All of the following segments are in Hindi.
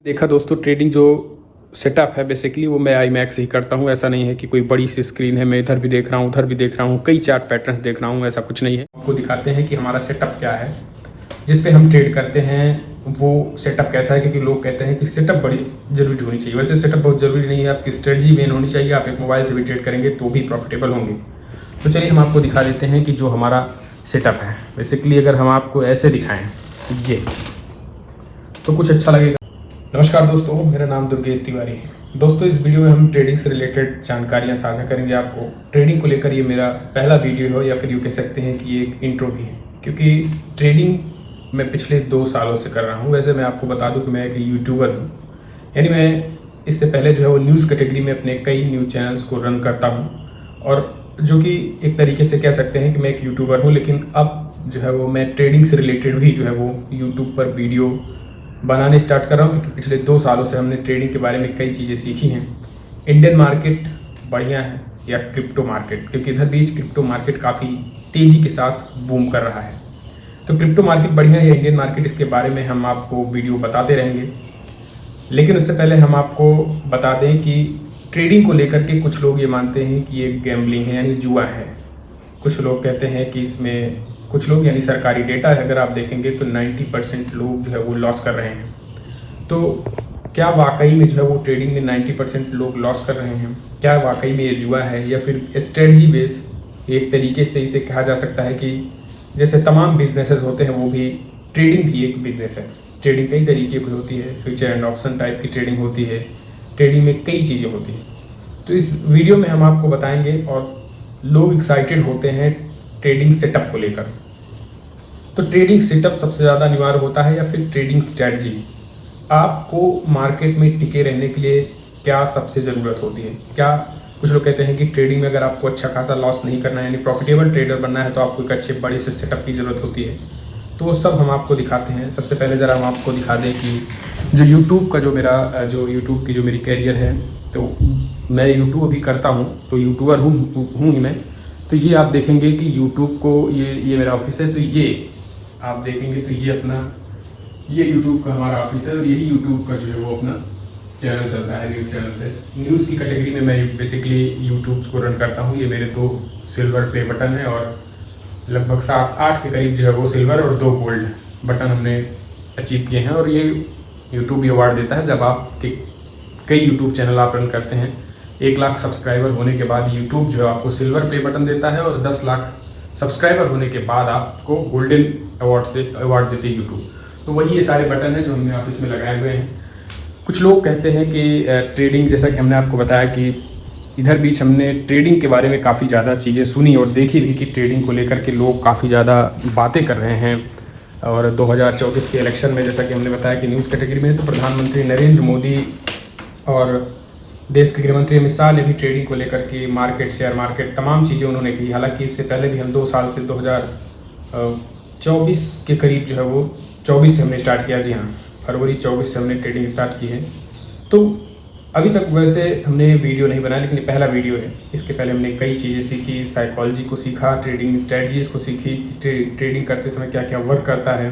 देखा दोस्तों, ट्रेडिंग जो सेटअप है बेसिकली वो मैं आई मैक्स ही करता हूँ। ऐसा नहीं है कि कोई बड़ी सी स्क्रीन है, मैं इधर भी देख रहा हूँ उधर भी देख रहा हूँ, कई चार्ट पैटर्न्स देख रहा हूँ, ऐसा कुछ नहीं है। आपको दिखाते हैं कि हमारा सेटअप क्या है जिस पे हम ट्रेड करते हैं, वो सेटअप कैसा है। क्योंकि लोग कहते हैं कि सेटअप बड़ी जरूरी होनी चाहिए। वैसे सेटअप बहुत जरूरी नहीं है, आपकी स्ट्रेटजी मेन होनी चाहिए। आप एक मोबाइल से भी ट्रेड करेंगे तो भी प्रॉफिटेबल होंगे। तो चलिए हम आपको दिखा देते हैं कि जो हमारा सेटअप है बेसिकली, अगर हम आपको ऐसे दिखाएं ये तो कुछ अच्छा लगेगा। नमस्कार दोस्तों, मेरा नाम दुर्गेश तिवारी है। दोस्तों, इस वीडियो में हम ट्रेडिंग से रिलेटेड जानकारियां साझा करेंगे आपको। ट्रेडिंग को लेकर ये मेरा पहला वीडियो हो या फिर यूँ कह सकते हैं कि ये एक इंट्रो भी है, क्योंकि ट्रेडिंग मैं पिछले 2 सालों से कर रहा हूँ। वैसे मैं आपको बता दूँ कि मैं एक यूट्यूबर हूँ, यानी मैं इससे पहले जो है वो न्यूज़ कैटेगरी में अपने कई न्यूज़ चैनल्स को रन करता हूँ, और जो कि एक तरीके से कह सकते हैं कि मैं एक यूट्यूबर हूँ। लेकिन अब जो है वो मैं ट्रेडिंग से रिलेटेड भी जो है वो यूट्यूब पर वीडियो बनाने स्टार्ट कर रहा हूँ, क्योंकि पिछले 2 सालों से हमने ट्रेडिंग के बारे में कई चीज़ें सीखी हैं। इंडियन मार्केट बढ़िया है या क्रिप्टो मार्केट, क्योंकि इधर बीच क्रिप्टो मार्केट काफ़ी तेज़ी के साथ बूम कर रहा है। तो क्रिप्टो मार्केट बढ़िया है या इंडियन मार्केट, इसके बारे में हम आपको वीडियो बताते रहेंगे। लेकिन उससे पहले हम आपको बता दें कि ट्रेडिंग को लेकर के कुछ लोग ये मानते हैं कि ये गैम्बलिंग है, यानी जुआ है। कुछ लोग कहते हैं कि इसमें कुछ लोग, यानी सरकारी डेटा है अगर आप देखेंगे तो 90% लोग जो है वो लॉस कर रहे हैं। तो क्या वाकई में जो है वो ट्रेडिंग में 90% लोग लॉस कर रहे हैं? क्या वाकई में ये जुआ है या फिर स्ट्रेटजी बेस? एक तरीके से इसे कहा जा सकता है कि जैसे तमाम बिजनेसेस होते हैं वो भी, ट्रेडिंग भी एक बिजनेस है। ट्रेडिंग कई तरीके की होती है, फ्यूचर एंड ऑप्शन टाइप की ट्रेडिंग होती है। ट्रेडिंग में कई चीज़ें होती हैं। तो इस वीडियो में हम आपको बताएंगे, और लोग एक्साइटेड होते हैं ट्रेडिंग सेटअप को लेकर। तो ट्रेडिंग सेटअप सबसे ज़्यादा अनिवार्य होता है या फिर ट्रेडिंग स्ट्रैटेजी? आपको मार्केट में टिके रहने के लिए क्या सबसे ज़रूरत होती है? क्या कुछ लोग कहते हैं कि ट्रेडिंग में अगर आपको अच्छा खासा लॉस नहीं करना है, यानी प्रॉफिटेबल ट्रेडर बनना है, तो आपको एक अच्छे बड़े से सेटअप की ज़रूरत होती है। तो वो सब हम आपको दिखाते हैं। सबसे पहले ज़रा हम आपको दिखा दें कि जो यूट्यूब का जो यूट्यूब की जो मेरी कैरियर है, तो मैं यूट्यूब अभी करता हूँ, तो यूट्यूबर हूँ ही मैं। तो ये आप देखेंगे कि यूट्यूब को ये मेरा ऑफिस है। तो ये आप देखेंगे तो ये यूट्यूब का हमारा ऑफिस है, और यही यूट्यूब का जो है वो अपना चैनल चल रहा है, न्यूज़ चैनल से। न्यूज़ की कैटेगरी में मैं बेसिकली यूट्यूब को रन करता हूँ। ये मेरे 2 सिल्वर प्ले बटन है, और लगभग 7-8 के करीब जो है वो सिल्वर और 2 गोल्ड बटन हमने अचीव किए हैं। और ये यूट्यूब ये अवार्ड देता है जब आप कई यूट्यूब चैनल आप रन करते हैं। 1 लाख सब्सक्राइबर होने के बाद यूट्यूब जो है आपको सिल्वर प्ले बटन देता है, और 10 लाख सब्सक्राइबर होने के बाद आपको गोल्डन अवार्ड देते हैं यूट्यूब। तो वही ये सारे बटन हैं जो हमने ऑफिस में लगाए हुए हैं। कुछ लोग कहते हैं कि ट्रेडिंग, जैसा कि हमने आपको बताया कि इधर बीच हमने ट्रेडिंग के बारे में काफ़ी ज़्यादा चीज़ें सुनी और देखी भी कि ट्रेडिंग को लेकर के लोग काफ़ी ज़्यादा बातें कर रहे हैं। और 2024 के इलेक्शन में, जैसा कि हमने बताया कि न्यूज़ कैटेगरी में, तो प्रधानमंत्री नरेंद्र मोदी और देश के गृहमंत्री अमित शाह ने भी ट्रेडिंग को लेकर के मार्केट, शेयर मार्केट, तमाम चीज़ें उन्होंने की। हालांकि इससे पहले भी हम 2 साल से 2024 के करीब जो है वो 24 से हमने स्टार्ट किया। जी हाँ, फरवरी 24 से हमने ट्रेडिंग स्टार्ट की है। तो अभी तक वैसे हमने वीडियो नहीं बनाया, लेकिन ये पहला वीडियो है। इसके पहले हमने कई चीज़ें सीखी, साइकोलॉजी को सीखा, ट्रेडिंग स्ट्रेटजीज़ को सीखी, ट्रेडिंग करते समय क्या क्या वर्क करता है।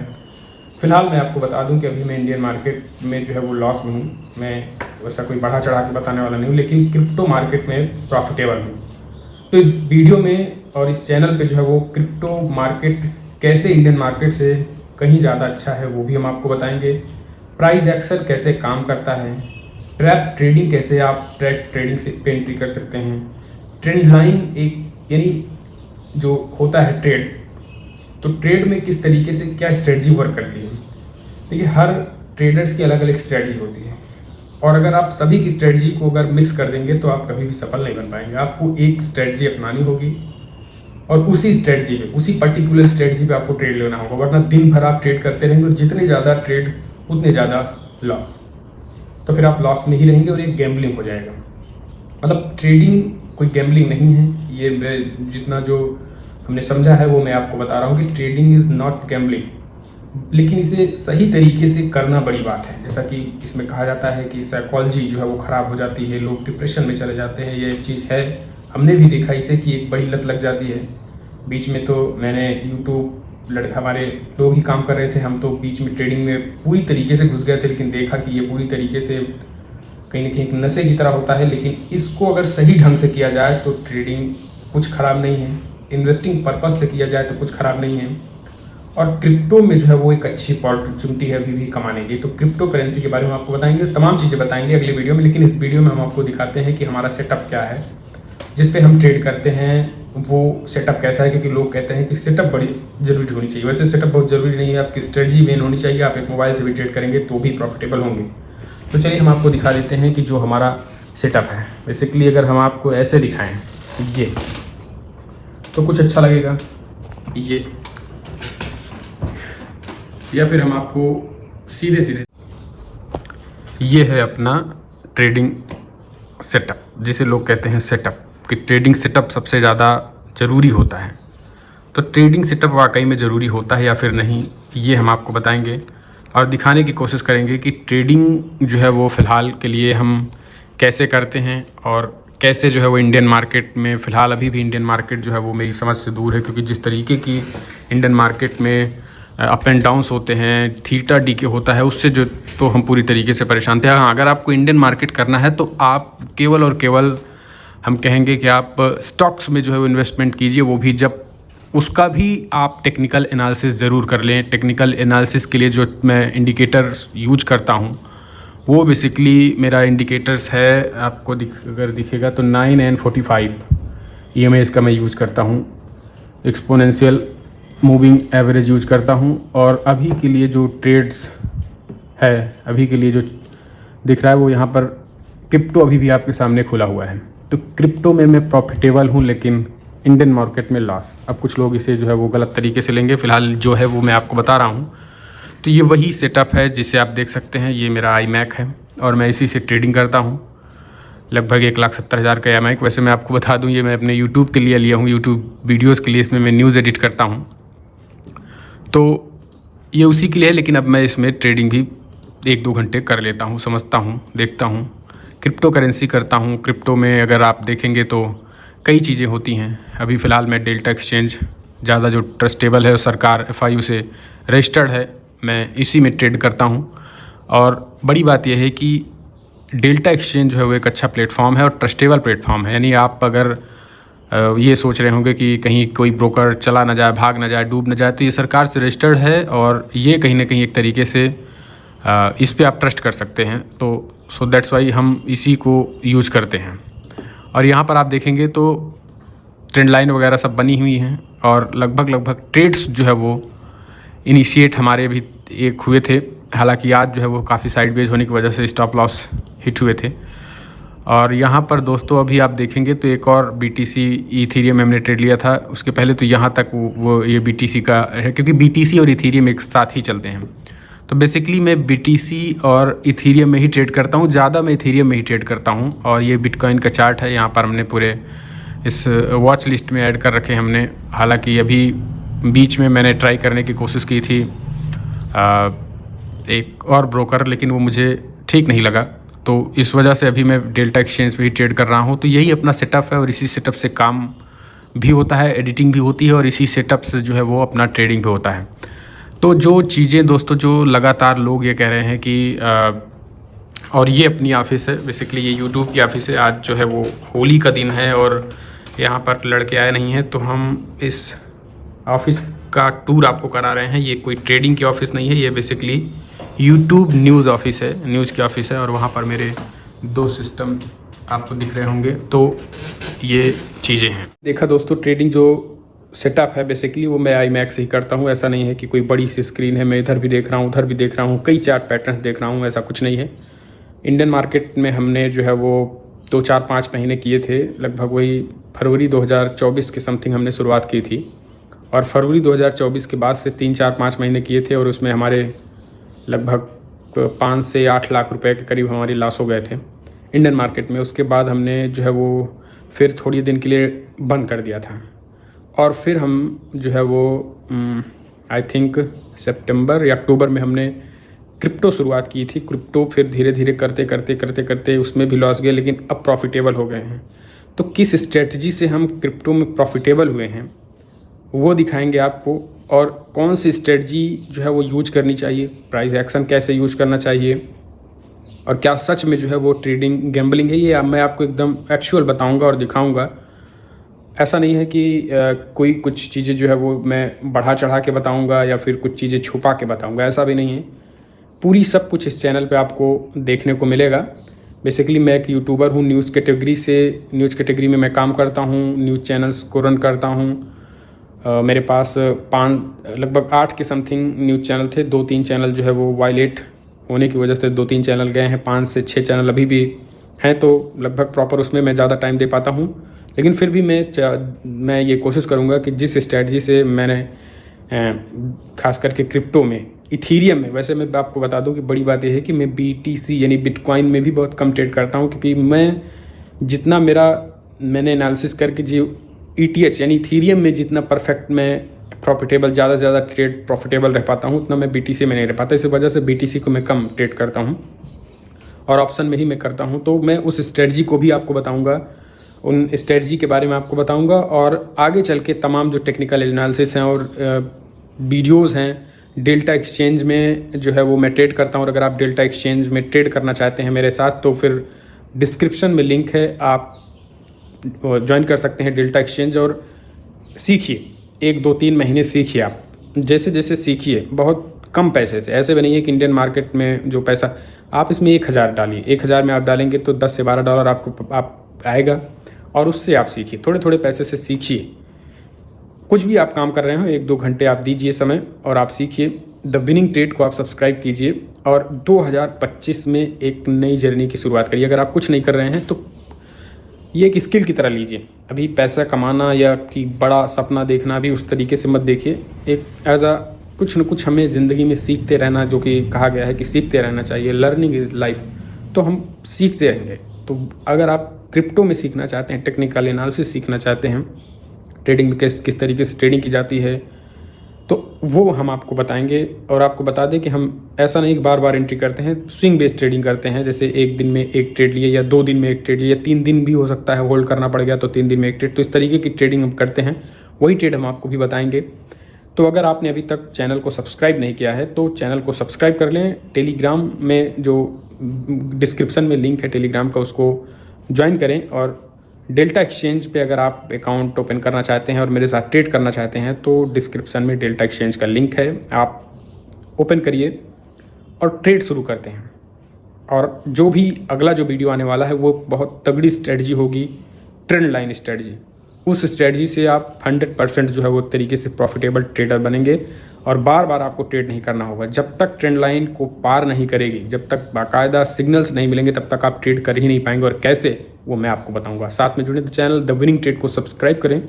फिलहाल मैं आपको बता दूं कि अभी मैं इंडियन मार्केट में जो है वो लॉस में हूँ। मैं वैसा कोई बढ़ा चढ़ा के बताने वाला नहीं हूँ, लेकिन क्रिप्टो मार्केट में प्रॉफिटेबल हूँ। तो इस वीडियो में और इस चैनल पे जो है वो क्रिप्टो मार्केट कैसे इंडियन मार्केट से कहीं ज़्यादा अच्छा है वो भी हम आपको बताएंगे। प्राइस एक्शन कैसे काम करता है, ट्रैप ट्रेडिंग कैसे आप ट्रैप ट्रेडिंग से पे एंट्री कर सकते हैं, ट्रेंड लाइन एक यानी जो होता है ट्रेड, तो ट्रेड में किस तरीके से क्या स्ट्रेटजी वर्क करती है। देखिए, हर ट्रेडर्स की अलग अलग स्ट्रेटजी होती है, और अगर आप सभी की स्ट्रेटजी को अगर मिक्स कर देंगे तो आप कभी भी सफल नहीं बन पाएंगे। आपको एक स्ट्रेटजी अपनानी होगी, और उसी स्ट्रेटजी पे, उसी पर्टिकुलर स्ट्रेटजी पे आपको ट्रेड लेना होगा, वरना दिन भर आप ट्रेड करते रहेंगे, और जितने ज़्यादा ट्रेड उतने ज़्यादा लॉस। तो फिर आप लॉस में ही रहेंगे और एक गैम्बलिंग हो जाएगा। मतलब ट्रेडिंग कोई गैम्बलिंग नहीं है। ये मैं जितना जो हमने समझा है वो मैं आपको बता रहा हूँ कि ट्रेडिंग इज़ नॉट गैम्बलिंग, लेकिन इसे सही तरीके से करना बड़ी बात है। जैसा कि इसमें कहा जाता है कि साइकोलॉजी जो है वो ख़राब हो जाती है, लोग डिप्रेशन में चले जाते हैं। ये एक चीज़ है, हमने भी देखा इसे कि एक बड़ी लत लग जाती है। बीच में तो मैंने यूट्यूब हमारे लोग ही काम कर रहे थे। हम तो बीच में ट्रेडिंग में पूरी तरीके से घुस गए थे, लेकिन देखा कि ये पूरी तरीके से कहीं ना कहीं एक नशे की तरह होता है। लेकिन इसको अगर सही ढंग से किया जाए तो ट्रेडिंग कुछ ख़राब नहीं है, इन्वेस्टिंग पर्पज़ से किया जाए तो कुछ ख़राब नहीं है। और क्रिप्टो में जो है वो एक अच्छी अपॉर्चुनिटी है अभी भी कमाने की। तो क्रिप्टो करेंसी के बारे में आपको बताएंगे, तमाम चीज़ें बताएंगे अगले वीडियो में। लेकिन इस वीडियो में हम आपको दिखाते हैं कि हमारा सेटअप क्या है, जिस पे हम ट्रेड करते हैं वो सेटअप कैसा है। क्योंकि लोग कहते हैं कि सेटअप बड़ी ज़रूरी होनी चाहिए। वैसे सेटअप बहुत ज़रूरी नहीं है, आपकी स्ट्रेटजी मेन होनी चाहिए। आप एक मोबाइल से भी ट्रेड करेंगे तो भी प्रॉफिटेबल होंगे। तो चलिए हम आपको दिखा देते हैं कि जो हमारा सेटअप है। बेसिकली अगर हम आपको ऐसे दिखाएं ये, तो कुछ अच्छा लगेगा ये, या फिर हम आपको सीधे सीधे, ये है अपना ट्रेडिंग सेटअप, जिसे लोग कहते हैं सेटअप, कि ट्रेडिंग सेटअप सबसे ज़्यादा ज़रूरी होता है। तो ट्रेडिंग सेटअप वाकई में ज़रूरी होता है या फिर नहीं, ये हम आपको बताएंगे और दिखाने की कोशिश करेंगे कि ट्रेडिंग जो है वो फ़िलहाल के लिए हम कैसे करते हैं और कैसे जो है वो इंडियन मार्केट में फ़िलहाल अभी भी इंडियन मार्केट जो है वो मेरी समझ से दूर है। क्योंकि जिस तरीके की इंडियन मार्केट में अप एंड डाउन्स होते हैं, थीटा डीके होता है, उससे जो तो हम पूरी तरीके से परेशान थे। हाँ, अगर आपको इंडियन मार्केट करना है तो आप केवल और केवल हम कहेंगे कि आप स्टॉक्स में जो है वो इन्वेस्टमेंट कीजिए, वो भी जब उसका भी आप टेक्निकल एनालिसिस ज़रूर कर लें। टेक्निकल एनालिसिस के लिए जो मैं इंडिकेटर्स यूज करता हूँ वो बेसिकली मेरा इंडिकेटर्स है, आपको अगर दिखेगा तो 9N45 EMA इसका मैं यूज़ करता हूँ। एक्सपोनेंशियल मूविंग एवरेज यूज करता हूँ। और अभी के लिए जो ट्रेड्स है, अभी के लिए जो दिख रहा है वो यहाँ पर क्रिप्टो अभी भी आपके सामने खुला हुआ है। तो क्रिप्टो में मैं प्रॉफिटेबल हूँ, लेकिन इंडियन मार्केट में लॉस। अब कुछ लोग इसे जो है वो गलत तरीके से लेंगे, फ़िलहाल जो है वो मैं आपको बता रहा हूँ। तो ये वही सेटअप है जिसे आप देख सकते हैं। ये मेरा iMac है और मैं इसी से ट्रेडिंग करता हूँ। लगभग 1,70,000 का iMac। वैसे मैं आपको बता दूँ, ये मैं अपने यूट्यूब के लिए लिया हूँ, यूट्यूब वीडियोज़ के लिए। इसमें मैं न्यूज़ एडिट करता हूँ, तो ये उसी के लिए है। लेकिन अब मैं इसमें ट्रेडिंग भी 1-2 घंटे कर लेता हूँ, समझता हूँ, देखता हूँ। क्रिप्टो करेंसी करता हूँ। क्रिप्टो में अगर आप देखेंगे तो कई चीज़ें होती हैं। अभी फ़िलहाल मैं डेल्टा एक्सचेंज, ज़्यादा जो ट्रस्टेबल है और सरकार FIU से रजिस्टर्ड है, मैं इसी में ट्रेड करता हूँ। और बड़ी बात यह है कि डेल्टा एक्सचेंज जो है वो एक अच्छा प्लेटफॉर्म है और ट्रस्टेबल प्लेटफॉर्म है। यानी आप अगर ये सोच रहे होंगे कि कहीं कोई ब्रोकर चला ना जाए, भाग ना जाए, डूब ना जाए, तो ये सरकार से रजिस्टर्ड है और ये कहीं ना कहीं एक तरीके से इस पे आप ट्रस्ट कर सकते हैं। तो सो दैट्स वाई हम इसी को यूज़ करते हैं। और यहाँ पर आप देखेंगे तो ट्रेंड लाइन वगैरह सब बनी हुई हैं और लगभग ट्रेड्स जो है वो इनिशिएट हमारे भी एक हुए थे। हालांकि आज जो है वो काफ़ी साइडवेज होने की वजह से स्टॉप लॉस हिट हुए थे। और यहाँ पर दोस्तों अभी आप देखेंगे तो एक और BTC इथीरियम हमने ट्रेड लिया था। उसके पहले तो यहाँ तक वो ये BTC का है, क्योंकि BTC और इथीरियम एक साथ ही चलते हैं। तो बेसिकली मैं BTC और इथीरियम में ही ट्रेड करता हूँ, ज़्यादा मैं इथीरियम में ही ट्रेड करता हूँ। और ये बिटकॉइन का चार्ट है, यहाँ पर हमने पूरे इस वॉच लिस्ट में ऐड कर रखे हमने। हालाँकि अभी बीच में मैंने ट्राई करने की कोशिश की थी एक और ब्रोकर, लेकिन वो मुझे ठीक नहीं लगा। तो इस वजह से अभी मैं डेल्टा एक्सचेंज पे ही ट्रेड कर रहा हूँ। तो यही अपना सेटअप है और इसी सेटअप से काम भी होता है, एडिटिंग भी होती है और इसी सेटअप से जो है वो अपना ट्रेडिंग भी होता है। तो जो चीज़ें दोस्तों, जो लगातार लोग ये कह रहे हैं कि और ये अपनी ऑफ़िस है, बेसिकली ये यूट्यूब की ऑफ़िस है। आज जो है वो होली का दिन है और यहाँ पर लड़के आए नहीं हैं, तो हम इस ऑफ़िस का टूर आपको करा रहे हैं। ये कोई ट्रेडिंग की ऑफ़िस नहीं है, ये बेसिकली यूट्यूब न्यूज़ ऑफिस है, न्यूज़ की ऑफिस है। और वहाँ पर मेरे 2 सिस्टम आपको दिख रहे होंगे। तो ये चीज़ें हैं। देखा दोस्तों, ट्रेडिंग जो सेटअप है बेसिकली वो मैं iMac से ही करता हूँ। ऐसा नहीं है कि कोई बड़ी सी स्क्रीन है, मैं इधर भी देख रहा हूँ, उधर भी देख रहा हूँ, कई चार्ट पैटर्न्स देख रहा हूँ, ऐसा कुछ नहीं है। इंडियन मार्केट में हमने जो है वो 2-4-5 महीने किए थे। लगभग वही फरवरी 2024 के समथिंग हमने शुरुआत की थी और फरवरी 2024 के बाद से 3-4-5 महीने किए थे और उसमें हमारे लगभग 5 से 8 लाख रुपए के करीब हमारी लॉस हो गए थे इंडियन मार्केट में। उसके बाद हमने जो है वो फिर थोड़ी दिन के लिए बंद कर दिया था और फिर हम जो है वो आई थिंक सितंबर या अक्टूबर में हमने क्रिप्टो शुरुआत की थी। क्रिप्टो फिर धीरे धीरे करते उसमें भी लॉस गए, लेकिन अब प्रॉफिटेबल हो गए हैं। तो किस स्ट्रेटजी से हम क्रिप्टो में प्रॉफिटेबल हुए हैं वो दिखाएंगे आपको और कौन सी स्ट्रेटजी जो है वो यूज करनी चाहिए, प्राइस एक्शन कैसे यूज करना चाहिए, और क्या सच में जो है वो ट्रेडिंग गैम्बलिंग है, ये मैं आपको एकदम एक्चुअल बताऊंगा और दिखाऊंगा। ऐसा नहीं है कि कोई कुछ चीज़ें जो है वो मैं बढ़ा चढ़ा के बताऊंगा या फिर कुछ चीज़ें छुपा के बताऊंगा, ऐसा भी नहीं है। पूरी सब कुछ इस चैनल पे आपको देखने को मिलेगा। बेसिकली मैं एक यूट्यूबर हूँ, न्यूज़ कैटेगरी में मैं काम करता हूँ, न्यूज़ चैनल्स को रन करता हूँ। मेरे पास लगभग 8 के समथिंग न्यूज़ चैनल थे। 2-3 चैनल जो है वो वायलेट होने की वजह से 2-3 चैनल गए हैं, 5 से 6 चैनल अभी भी हैं, तो लगभग प्रॉपर उसमें मैं ज़्यादा टाइम दे पाता हूँ। लेकिन फिर भी मैं ये कोशिश करूँगा कि जिस स्ट्रैटेजी से मैंने खास करके क्रिप्टो में, इथीरियम में, वैसे मैं आपको बता दूं कि बड़ी बात यह है कि मैं BTC यानी बिटकॉइन में भी बहुत कम ट्रेड करता हूं, क्योंकि मैं जितना मैंने एनालिसिस करके जो ETH यानी इथीरियम में जितना परफेक्ट मैं प्रॉफिटेबल, ज़्यादा से ज़्यादा ट्रेड प्रॉफिटेबल रह पाता हूँ, उतना मैं BTC में नहीं रह पाता। इस वजह से BTC को मैं कम ट्रेड करता हूँ और ऑप्शन में ही मैं करता हूँ। तो मैं उस स्ट्रेटजी को भी आपको बताऊँगा, उन स्ट्रेटजी के बारे में आपको बताऊँगा, और आगे चल के तमाम जो टेक्निकल एनालिसिस हैं और वीडियोज़ हैं। डेल्टा एक्सचेंज में जो है वो मैं ट्रेड करता हूँ, और अगर आप डेल्टा एक्सचेंज में ट्रेड करना चाहते हैं मेरे साथ तो फिर डिस्क्रिप्शन में लिंक है, आप ज्वाइन कर सकते हैं डेल्टा एक्सचेंज और सीखिए। 1-2-3 महीने सीखिए। आप जैसे जैसे सीखिए, बहुत कम पैसे से, ऐसे भी नहीं है कि इंडियन मार्केट में जो पैसा आप इसमें 1000 डालिए, 1000 में आप डालेंगे तो 10 से 12 डॉलर आप आएगा, और उससे आप सीखिए, थोड़े थोड़े पैसे से सीखिए। कुछ भी आप काम कर रहे हो 1-2 घंटे आप दीजिए समय और आप सीखिए। द विनिंग ट्रेड को आप सब्सक्राइब कीजिए और 2025 में एक नई जर्नी की शुरुआत करिए। अगर आप कुछ नहीं कर रहे हैं तो ये एक स्किल की तरह लीजिए। अभी पैसा कमाना या कि बड़ा सपना देखना भी उस तरीके से मत देखिए। एक कुछ न कुछ हमें ज़िंदगी में सीखते रहना, जो कि कहा गया है कि सीखते रहना चाहिए, लर्निंग इज लाइफ, तो हम सीखते रहेंगे। तो अगर आप क्रिप्टो में सीखना चाहते हैं, टेक्निकल एनालिसिस सीखना चाहते हैं, ट्रेडिंग में किस तरीके से ट्रेडिंग की जाती है, तो वो हम आपको बताएंगे। और आपको बता दें कि हम ऐसा नहीं बार बार एंट्री करते हैं, स्विंग बेस्ड ट्रेडिंग करते हैं। जैसे एक दिन में एक ट्रेड लिए या 2 दिन में एक ट्रेड लिए या 3 दिन भी हो सकता है, होल्ड करना पड़ गया तो 3 दिन में एक ट्रेड, तो इस तरीके की ट्रेडिंग हम करते हैं। वही ट्रेड हम आपको भी बताएंगे। तो अगर आपने अभी तक चैनल को सब्सक्राइब नहीं किया है तो चैनल को सब्सक्राइब कर लें। टेलीग्राम में जो डिस्क्रिप्शन में लिंक है टेलीग्राम का, उसको ज्वाइन करें। और डेल्टा एक्सचेंज पे अगर आप अकाउंट ओपन करना चाहते हैं और मेरे साथ ट्रेड करना चाहते हैं तो डिस्क्रिप्शन में डेल्टा एक्सचेंज का लिंक है, आप ओपन करिए और ट्रेड शुरू करते हैं। और जो भी अगला जो वीडियो आने वाला है वो बहुत तगड़ी स्ट्रेटजी होगी, ट्रेंड लाइन स्ट्रेटजी। उस स्ट्रेटजी से आप 100% जो है वो तरीके से प्रॉफिटेबल ट्रेडर बनेंगे और बार बार आपको ट्रेड नहीं करना होगा। जब तक ट्रेंड लाइन को पार नहीं करेगी, जब तक बाकायदा सिग्नल्स नहीं मिलेंगे, तब तक आप ट्रेड कर ही नहीं पाएंगे। और कैसे, वो मैं आपको बताऊंगा। साथ में जुड़े तो चैनल द विनिंग ट्रेड को सब्सक्राइब करें।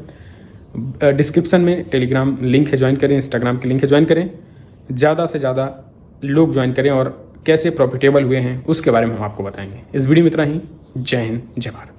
डिस्क्रिप्शन में टेलीग्राम लिंक है, ज्वाइन करें। इंस्टाग्राम की लिंक है, ज्वाइन करें। ज़्यादा से ज़्यादा लोग ज्वाइन करें और कैसे प्रॉफिटेबल हुए हैं उसके बारे में हम आपको बताएंगे। इस वीडियो में इतना ही। जय हिंद, जय भारत।